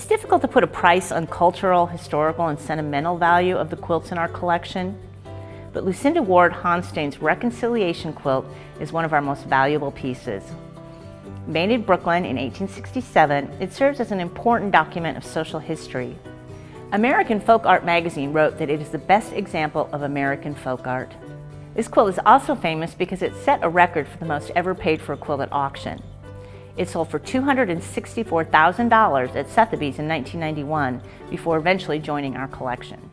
It's difficult to put a price on cultural, historical, and sentimental value of the quilts in our collection, but Lucinda Ward Honstein's Reconciliation quilt is one of our most valuable pieces. Made in Brooklyn in 1867, it serves as an important document of social history. American Folk Art magazine wrote that it is the best example of American folk art. This quilt is also famous because it set a record for the most ever paid for a quilt at auction. It sold for $264,000 at Sotheby's in 1991 before eventually joining our collection.